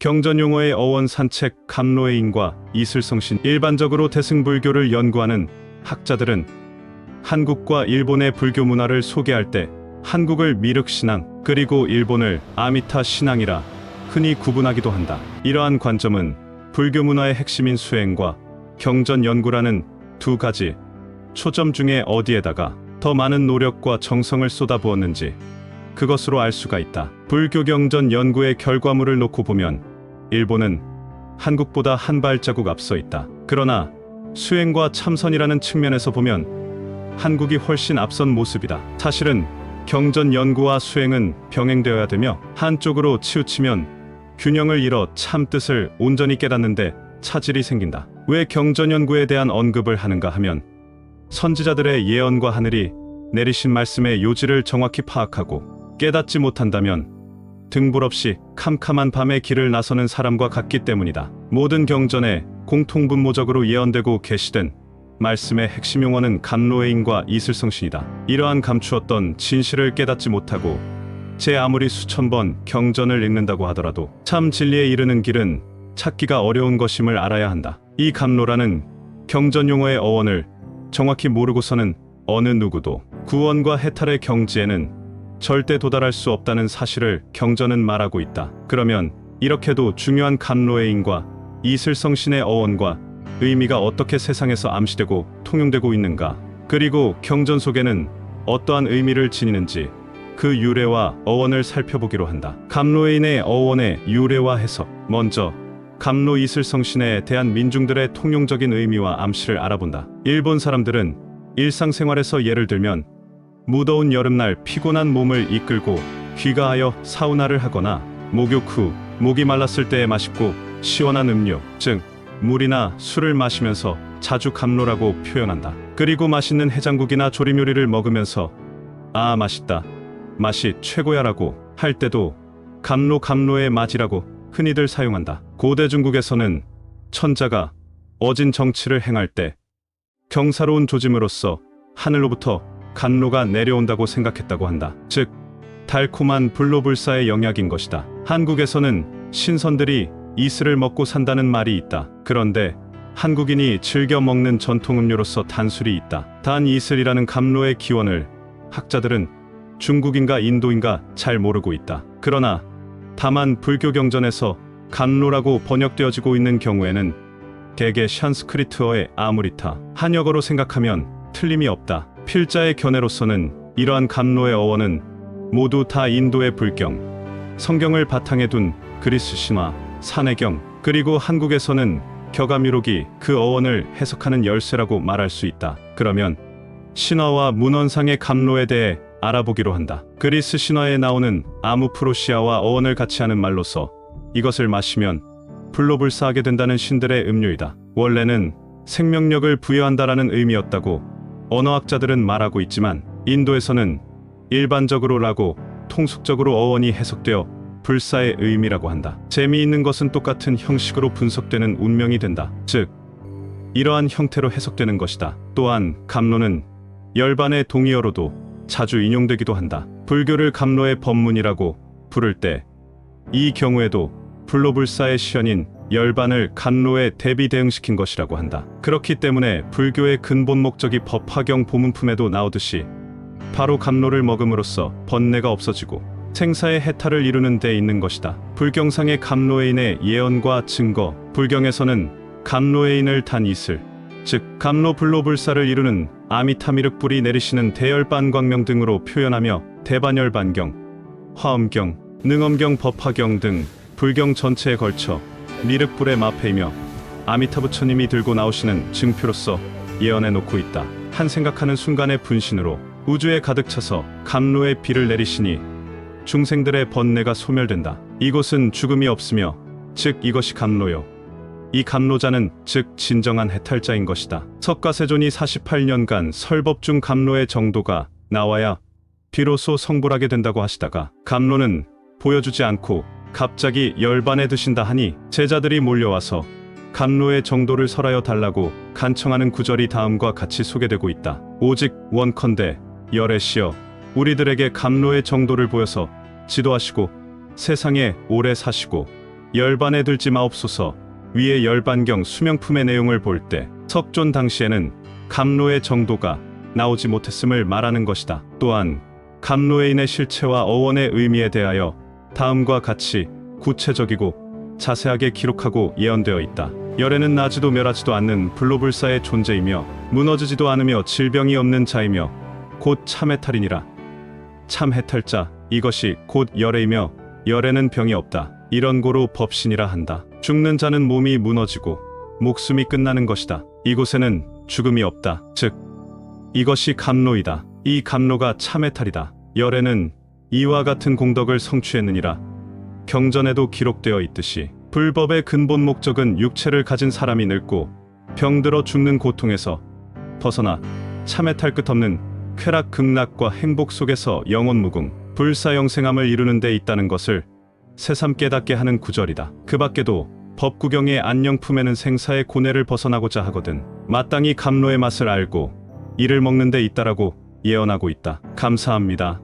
경전용어의 어원 산책, 감로의 인과 이슬성신. 일반적으로 대승불교를 연구하는 학자들은 한국과 일본의 불교 문화를 소개할 때 한국을 미륵신앙, 그리고 일본을 아미타 신앙이라 흔히 구분하기도 한다. 이러한 관점은 불교 문화의 핵심인 수행과 경전 연구라는 두 가지 초점 중에 어디에다가 더 많은 노력과 정성을 쏟아부었는지 그것으로 알 수가 있다. 불교 경전 연구의 결과물을 놓고 보면 일본은 한국보다 한 발자국 앞서 있다. 그러나 수행과 참선이라는 측면에서 보면 한국이 훨씬 앞선 모습이다. 사실은 경전 연구와 수행은 병행되어야 되며 한쪽으로 치우치면 균형을 잃어 참 뜻을 온전히 깨닫는데 차질이 생긴다. 왜 경전 연구에 대한 언급을 하는가 하면 선지자들의 예언과 하늘이 내리신 말씀의 요지를 정확히 파악하고 깨닫지 못한다면 등불 없이 캄캄한 밤의 길을 나서는 사람과 같기 때문이다. 모든 경전에 공통분모적으로 예언되고 계시된 말씀의 핵심 용어는 감로의인과 이슬성신이다. 이러한 감추었던 진실을 깨닫지 못하고 제 아무리 수천 번 경전을 읽는다고 하더라도 참 진리에 이르는 길은 찾기가 어려운 것임을 알아야 한다. 이 감로라는 경전 용어의 어원을 정확히 모르고서는 어느 누구도 구원과 해탈의 경지에는 절대 도달할 수 없다는 사실을 경전은 말하고 있다. 그러면 이렇게도 중요한 감로의인과 이슬성신의 어원과 의미가 어떻게 세상에서 암시되고 통용되고 있는가, 그리고 경전 속에는 어떠한 의미를 지니는지 그 유래와 어원을 살펴보기로 한다. 감로의인의 어원의 유래와 해석. 먼저 감로 이슬성신에 대한 민중들의 통용적인 의미와 암시를 알아본다. 일본 사람들은 일상생활에서 예를 들면 무더운 여름날 피곤한 몸을 이끌고 귀가하여 사우나를 하거나 목욕 후 목이 말랐을 때에 맛있고 시원한 음료, 즉 물이나 술을 마시면서 자주 감로라고 표현한다. 그리고 맛있는 해장국이나 조림 요리를 먹으면서 아 맛있다, 맛이 최고야라고 할 때도 감로의 맛이라고 흔히들 사용한다. 고대 중국에서는 천자가 어진 정치를 행할 때 경사로운 조짐으로써 하늘로부터 감로가 내려온다고 생각했다고 한다. 즉 달콤한 불로불사의 영약인 것이다. 한국에서는 신선들이 이슬을 먹고 산다는 말이 있다. 그런데 한국인이 즐겨 먹는 전통 음료로서 단술이 있다. 단 이슬이라는 감로의 기원을 학자들은 중국인가 인도인가 잘 모르고 있다. 그러나 다만 불교 경전에서 감로라고 번역되어지고 있는 경우에는 대개 샨스크리트어의 아무리타, 한역어로 생각하면 틀림이 없다. 필자의 견해로서는 이러한 감로의 어원은 모두 다 인도의 불경, 성경을 바탕에 둔 그리스 신화, 산해경, 그리고 한국에서는 격암유록이 그 어원을 해석하는 열쇠라고 말할 수 있다. 그러면 신화와 문헌상의 감로에 대해 알아보기로 한다. 그리스 신화에 나오는 아무프로시아와 어원을 같이 하는 말로서 이것을 마시면 불로불사하게 된다는 신들의 음료이다. 원래는 생명력을 부여한다라는 의미였다고 언어학자들은 말하고 있지만 인도에서는 일반적으로 라고 통속적으로 어원이 해석되어 불사의 의미라고 한다. 재미있는 것은 똑같은 형식으로 분석되는 운명이 된다. 즉 이러한 형태로 해석되는 것이다. 또한 감로는 열반의 동의어로도 자주 인용되기도 한다. 불교를 감로의 법문이라고 부를 때 이 경우에도 불로불사의 시연인 열반을 감로에 대비 대응시킨 것이라고 한다. 그렇기 때문에 불교의 근본 목적이 법화경 보문품에도 나오듯이 바로 감로를 먹음으로써 번뇌가 없어지고 생사의 해탈을 이루는 데 있는 것이다. 불경상의 감로의인의 예언과 증거. 불경에서는 감로의인을 단 이슬, 즉 감로 불로불사를 이루는 아미타미륵불이 내리시는 대열반광명 등으로 표현하며 대반열반경, 화엄경, 능엄경, 법화경 등 불경 전체에 걸쳐 미륵불의 마패이며 아미타 부처님이 들고 나오시는 증표로서 예언해 놓고 있다. 한 생각하는 순간의 분신으로 우주에 가득 차서 감로의 비를 내리시니 중생들의 번뇌가 소멸된다. 이곳은 죽음이 없으며 즉 이것이 감로요. 이 감로자는 즉 진정한 해탈자인 것이다. 석가세존이 48년간 설법 중 감로의 정도가 나와야 비로소 성불하게 된다고 하시다가 감로는 보여주지 않고 갑자기 열반에 드신다 하니 제자들이 몰려와서 감로의 정도를 설하여 달라고 간청하는 구절이 다음과 같이 소개되고 있다. 오직 원컨대 열애시여 우리들에게 감로의 정도를 보여서 지도하시고 세상에 오래 사시고 열반에 들지 마옵소서. 위의 열반경 수명품의 내용을 볼 때 석존 당시에는 감로의 정도가 나오지 못했음을 말하는 것이다. 또한 감로의인의 실체와 어원의 의미에 대하여 다음과 같이 구체적이고 자세하게 기록하고 예언되어 있다. 열애는 나지도 멸하지도 않는 불로불사의 존재이며 무너지지도 않으며 질병이 없는 자이며 곧 참해탈이니라. 참해탈자, 이것이 곧 열애이며 열애는 병이 없다. 이런 고로 법신이라 한다. 죽는 자는 몸이 무너지고 목숨이 끝나는 것이다. 이곳에는 죽음이 없다. 즉 이것이 감로이다. 이 감로가 참해탈이다. 열애는 이와 같은 공덕을 성취했느니라. 경전에도 기록되어 있듯이 불법의 근본 목적은 육체를 가진 사람이 늙고 병들어 죽는 고통에서 벗어나 참해탈 끝없는 쾌락 극락과 행복 속에서 영원무궁 불사영생함을 이루는 데 있다는 것을 새삼 깨닫게 하는 구절이다. 그 밖에도 법구경의 안녕품에는 생사의 고뇌를 벗어나고자 하거든 마땅히 감로의 맛을 알고 이를 먹는 데 있다라고 예언하고 있다. 감사합니다.